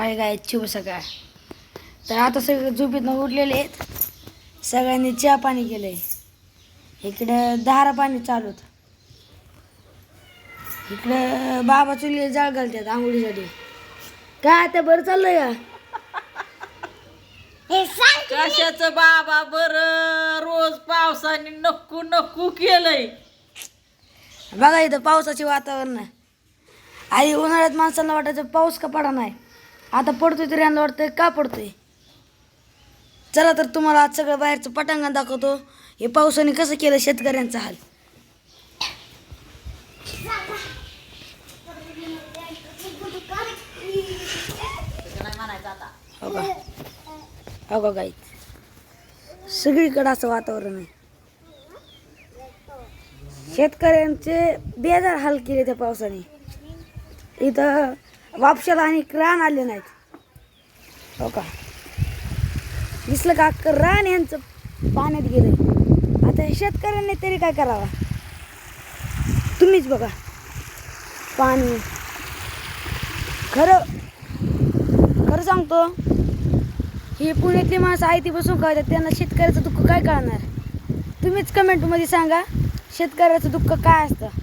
आहे काय शुभ सकाळ. तर आता सगळे झोपेतनं उठलेले आहेत. सगळ्यांनी चहा पाणी केलंय. इकडं दारा पाणी चालू होतं. इकडं बाबा चुलीला जाळ घालतात आंघोळीसाठी. काय आता बरं चाललंय का? कशाचं बाबा बर रोज पावसाने नक्कू नक्कू केलंय. बघा इथं पावसाचे वातावरण आहे. आई उन्हाळ्यात माणसांना वाटायचं पाऊस का पडा नाही. आता पडतोय तरी यांना वाटतंय का पडतोय. चला तर तुम्हाला आज सगळं बाहेरचं पटांगण दाखवतो. हे पावसाने कसं केलं शेतकऱ्यांचा हाल. हो का, हो का गाई, सगळीकडे असं वातावरण आहे. शेतकऱ्यांचे बेजार हाल केले त्या पावसाने. इथं वापशाला आणि रान आले नाहीत. हो का, दिसलं का अख्खं रान यांचं पाण्यात गेलंय. आता हे शेतकऱ्यांनी तरी काय करावा तुम्हीच बघा. पाणी खरं खरं सांगतो, ही पुण्यातली माणसं आहे ती बसून कळतात. त्यांना शेतकऱ्याचं दुःख काय कळणार. तुम्हीच कमेंटमध्ये सांगा शेतकऱ्याचं दुःख काय असतं.